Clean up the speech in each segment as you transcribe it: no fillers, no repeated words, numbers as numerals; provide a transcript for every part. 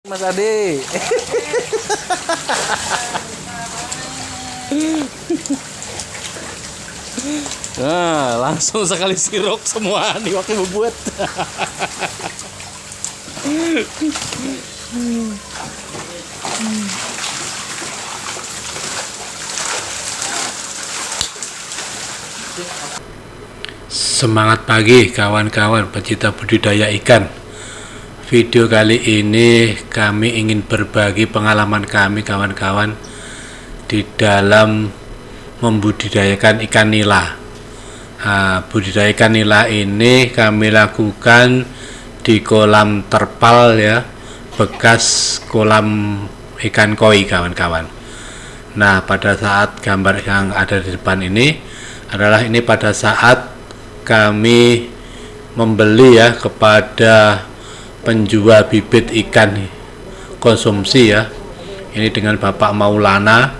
Mas Ade. Nah, langsung sekali sirok semua nih waktu membuat. Semangat pagi kawan-kawan pecinta budidaya ikan. Video kali ini kami ingin berbagi pengalaman kami kawan-kawan di dalam membudidayakan ikan nila. Budidaya ikan nila ini kami lakukan di kolam terpal ya, bekas kolam ikan koi kawan-kawan. Nah, pada saat gambar yang ada di depan ini adalah ini pada saat kami membeli ya kepada penjual bibit ikan konsumsi ya, ini dengan Bapak Maulana,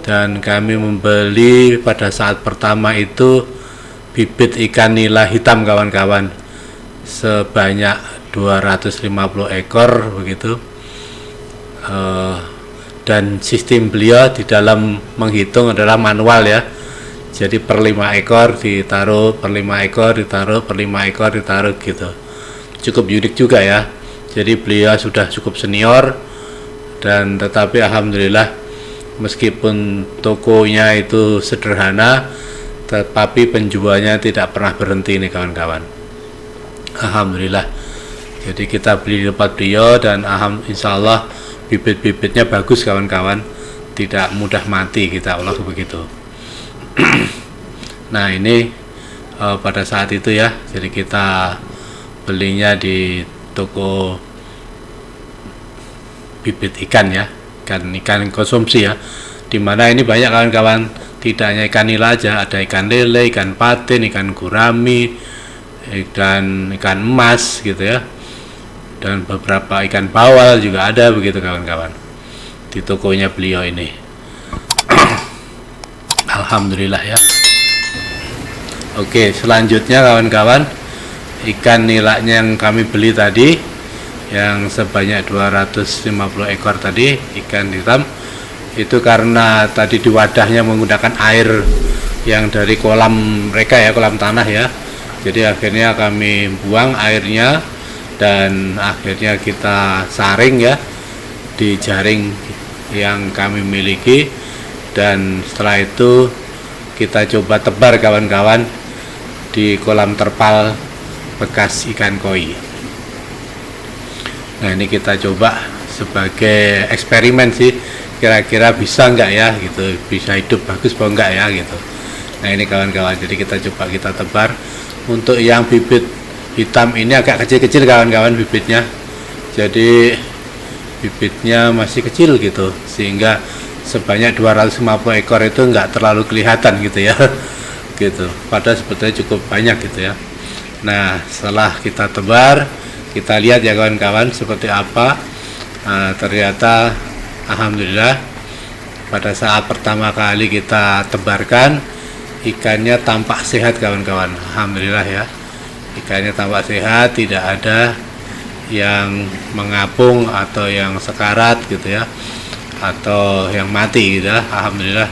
dan kami membeli pada saat pertama itu bibit ikan nila hitam kawan-kawan sebanyak 250 ekor begitu. Dan sistem beliau di dalam menghitung adalah manual ya, jadi per 5 ekor ditaruh, per 5 ekor ditaruh, per 5 ekor ditaruh gitu. Cukup unik juga ya, jadi beliau sudah cukup senior, dan tetapi alhamdulillah meskipun tokonya itu sederhana tetapi penjualnya tidak pernah berhenti nih kawan-kawan, alhamdulillah. Jadi kita beli di tempat beliau dan insya Allah bibit-bibitnya bagus kawan-kawan, tidak mudah mati, kita olah begitu. Nah ini pada saat itu ya, jadi kita belinya di toko bibit ikan ya, ikan konsumsi ya, dimana ini banyak kawan-kawan, tidak hanya ikan nila aja, ada ikan lele, ikan patin, ikan gurami, dan ikan emas gitu ya, dan beberapa ikan bawal juga ada begitu kawan-kawan di tokonya beliau ini. Alhamdulillah ya. Oke, selanjutnya kawan-kawan, ikan nilanya yang kami beli tadi yang sebanyak 250 ekor tadi, ikan hitam itu, karena tadi di wadahnya menggunakan air yang dari kolam mereka ya, kolam tanah ya, jadi akhirnya kami buang airnya dan akhirnya kita saring ya di jaring yang kami miliki, dan setelah itu kita coba tebar kawan-kawan di kolam terpal bekas ikan koi. Nah ini kita coba sebagai eksperimen sih, kira-kira bisa enggak ya gitu, bisa hidup bagus apa enggak ya gitu. Nah ini kawan-kawan, jadi kita coba kita tebar. Untuk yang bibit hitam ini agak kecil-kecil kawan-kawan bibitnya, jadi bibitnya masih kecil gitu, sehingga sebanyak 250 ekor itu enggak terlalu kelihatan gitu ya gitu, padahal sebetulnya cukup banyak gitu ya. Nah setelah kita tebar, kita lihat ya kawan-kawan seperti apa. Ternyata alhamdulillah pada saat pertama kali kita tebarkan, ikannya tampak sehat kawan-kawan, alhamdulillah ya, ikannya tampak sehat, tidak ada yang mengapung atau yang sekarat gitu ya, atau yang mati gitu ya. Alhamdulillah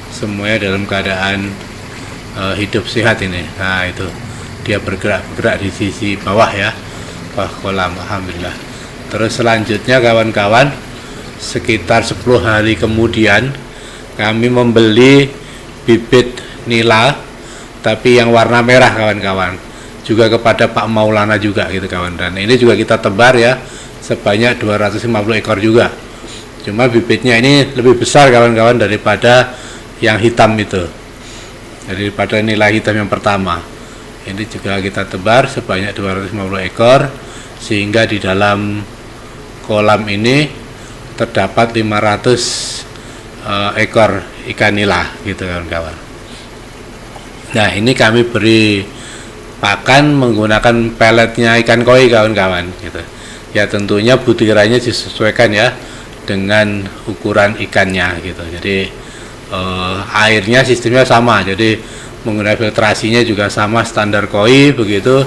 semuanya dalam keadaan hidup sehat ini. Nah itu dia bergerak di sisi bawah ya, bawah kolam, alhamdulillah. Terus selanjutnya kawan-kawan, sekitar 10 hari kemudian kami membeli bibit nila tapi yang warna merah kawan-kawan, juga kepada Pak Maulana juga gitu kawan, dan ini juga kita tebar ya sebanyak 250 ekor juga. Cuma bibitnya ini lebih besar kawan-kawan daripada yang hitam itu, daripada nila hitam yang pertama. Ini juga kita tebar sebanyak 250 ekor, sehingga di dalam kolam ini terdapat 500 ekor ikan nila gitu kawan-kawan. Nah ini kami beri pakan menggunakan peletnya ikan koi kawan-kawan gitu ya, tentunya butirannya disesuaikan ya dengan ukuran ikannya gitu. Jadi airnya sistemnya sama, jadi menggunakan filtrasinya juga sama standar koi begitu,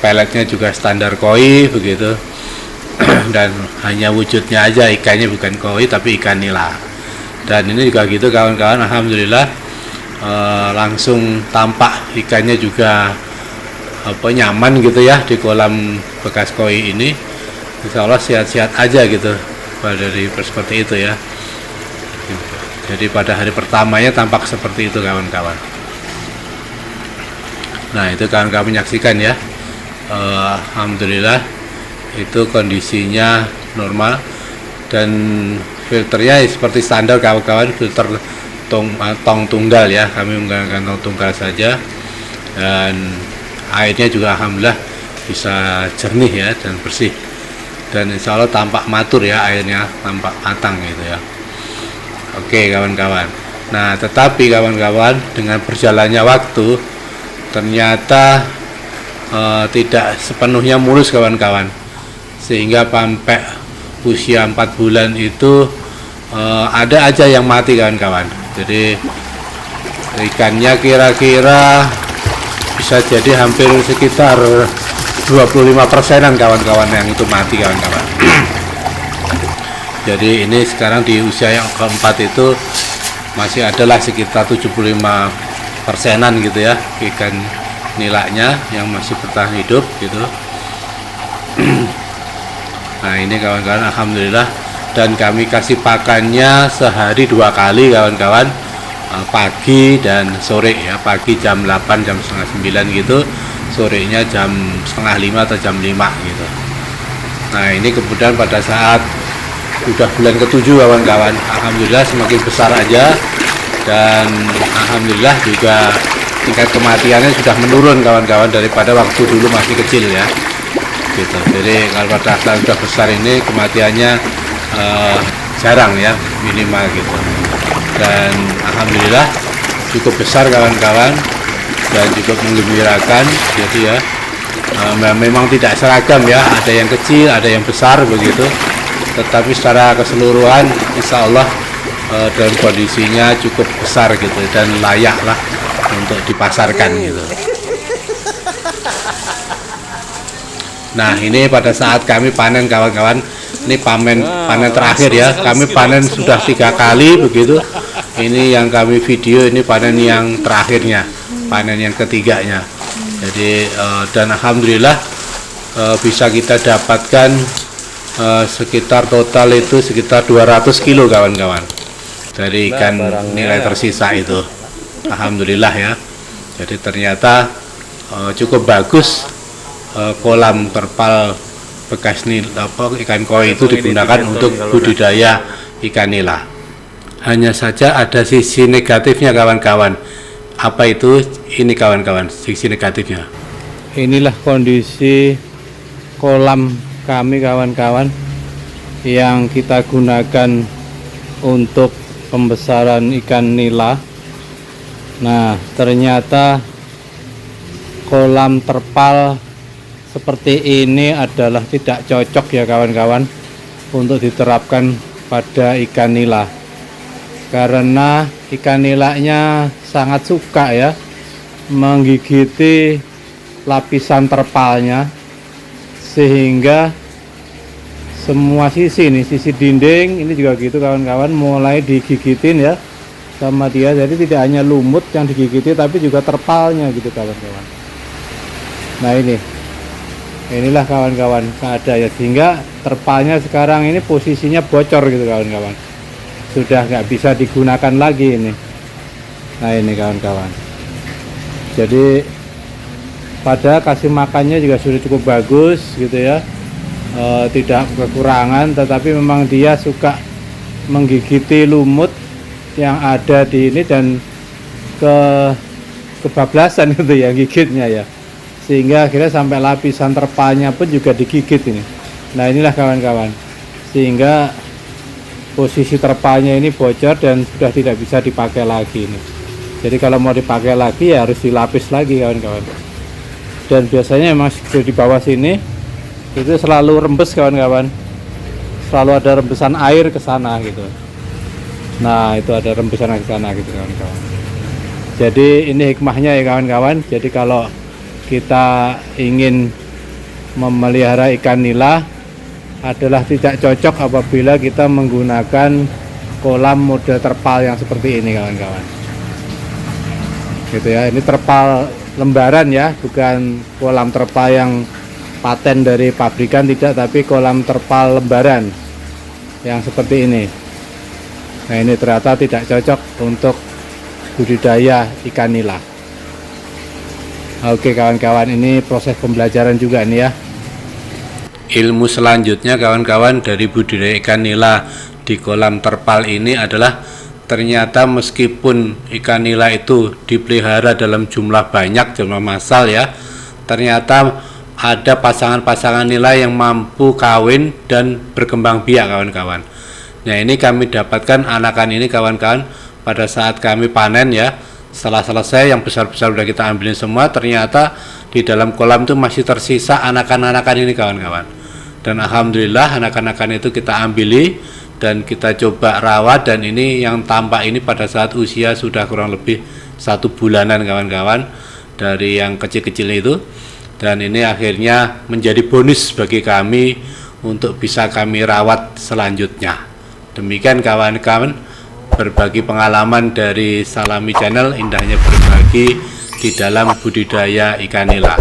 peletnya juga standar koi begitu. dan hanya wujudnya aja ikannya bukan koi tapi ikan nila. Dan ini juga gitu kawan-kawan, alhamdulillah langsung tampak ikannya juga nyaman gitu ya di kolam bekas koi ini. Insya Allah sehat-sehat aja gitu dari seperti itu ya. Jadi pada hari pertamanya tampak seperti itu kawan-kawan. Nah itu kawan-kawan menyaksikan ya, alhamdulillah itu kondisinya normal dan filternya seperti standar kawan-kawan, filter tong tunggal ya, kami menggunakan tong tunggal saja, dan airnya juga alhamdulillah bisa jernih ya dan bersih, dan insya Allah tampak matur ya, airnya tampak matang gitu ya. Oke kawan-kawan, nah tetapi kawan-kawan dengan berjalannya waktu ternyata tidak sepenuhnya mulus kawan-kawan, sehingga sampai usia 4 bulan itu ada aja yang mati kawan-kawan. Jadi ikannya kira-kira bisa jadi hampir sekitar 25%-an kawan-kawan yang itu mati kawan-kawan. Jadi ini sekarang di usia yang keempat itu masih adalah sekitar 75%-an gitu ya ikan nilanya yang masih bertahan hidup gitu. Nah ini kawan-kawan alhamdulillah, dan kami kasih pakannya sehari 2 kali kawan-kawan, pagi dan sore ya, pagi jam 8 jam setengah 9 gitu, sorenya jam setengah 5 atau jam 5 gitu. Nah ini kemudian pada saat udah bulan ke-7 kawan-kawan, alhamdulillah semakin besar aja, dan alhamdulillah juga tingkat kematiannya sudah menurun kawan-kawan daripada waktu dulu masih kecil ya gitu. Jadi kalau pada saat sudah besar ini kematiannya jarang ya, minimal gitu, dan alhamdulillah cukup besar kawan-kawan dan cukup menggembirakan. Jadi ya memang tidak seragam ya, ada yang kecil ada yang besar begitu, tetapi secara keseluruhan insya Allah dalam kondisinya cukup besar gitu dan layak lah untuk dipasarkan gitu. Nah ini pada saat kami panen kawan-kawan, ini panen terakhir ya, kami panen sudah 3 kali begitu. Ini yang kami video, ini panen yang terakhirnya, panen yang ketiganya. Jadi dan alhamdulillah bisa kita dapatkan sekitar total itu sekitar 200 kilo kawan-kawan dari ikan nilai tersisa itu, alhamdulillah ya. Jadi ternyata cukup bagus kolam terpal bekas ikan koi itu digunakan untuk budidaya ikan nila. Hanya saja ada sisi negatifnya kawan-kawan. Apa itu? Ini kawan-kawan sisi negatifnya. Inilah kondisi kolam kami kawan-kawan yang kita gunakan untuk pembesaran ikan nila. Nah ternyata kolam terpal seperti ini adalah tidak cocok ya kawan-kawan untuk diterapkan pada ikan nila, karena ikan nilanya sangat suka ya menggigiti lapisan terpalnya, sehingga semua sisi nih, sisi dinding ini juga gitu kawan-kawan, mulai digigitin ya sama dia. Jadi tidak hanya lumut yang digigiti tapi juga terpalnya gitu kawan-kawan. Nah inilah kawan-kawan keadaan ya, sehingga terpalnya sekarang ini posisinya bocor gitu kawan-kawan, sudah nggak bisa digunakan lagi ini. Nah ini kawan-kawan, jadi pada kasih makannya juga sudah cukup bagus gitu ya, tidak kekurangan, tetapi memang dia suka menggigiti lumut yang ada di ini dan kebablasan gitu ya gigitnya ya, sehingga akhirnya sampai lapisan terpalnya pun juga digigit ini. Nah inilah kawan-kawan, sehingga posisi terpalnya ini bocor dan sudah tidak bisa dipakai lagi ini. Jadi kalau mau dipakai lagi ya harus dilapis lagi kawan-kawan. Dan biasanya memang di bawah sini itu selalu rembes kawan-kawan, selalu ada rembesan air ke sana gitu. Nah itu ada rembesan ke sana gitu kawan-kawan. Jadi ini hikmahnya ya kawan-kawan. Jadi kalau kita ingin memelihara ikan nila adalah tidak cocok apabila kita menggunakan kolam model terpal yang seperti ini kawan-kawan. Gitu ya, ini terpal lembaran ya, bukan kolam terpal yang paten dari pabrikan, tidak, tapi kolam terpal lembaran yang seperti ini. Nah, ini ternyata tidak cocok untuk budidaya ikan nila. Oke kawan-kawan, ini proses pembelajaran juga nih ya. Ilmu selanjutnya kawan-kawan dari budidaya ikan nila di kolam terpal ini adalah ternyata meskipun ikan nila itu dipelihara dalam jumlah banyak, jumlah massal ya, ternyata ada pasangan-pasangan nila yang mampu kawin dan berkembang biak kawan-kawan. Nah, ini kami dapatkan anakan ini kawan-kawan pada saat kami panen ya. Setelah selesai yang besar-besar udah kita ambilin semua, ternyata di dalam kolam itu masih tersisa anakan-anakan ini kawan-kawan. Dan alhamdulillah anakan-anakan itu kita ambili dan kita coba rawat, dan ini yang tampak ini pada saat usia sudah kurang lebih 1 bulanan kawan-kawan dari yang kecil-kecil itu. Dan ini akhirnya menjadi bonus bagi kami untuk bisa kami rawat selanjutnya. Demikian kawan-kawan, berbagi pengalaman dari Salami Channel, indahnya berbagi di dalam budidaya ikan nila.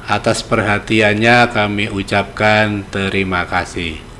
Atas perhatiannya kami ucapkan terima kasih.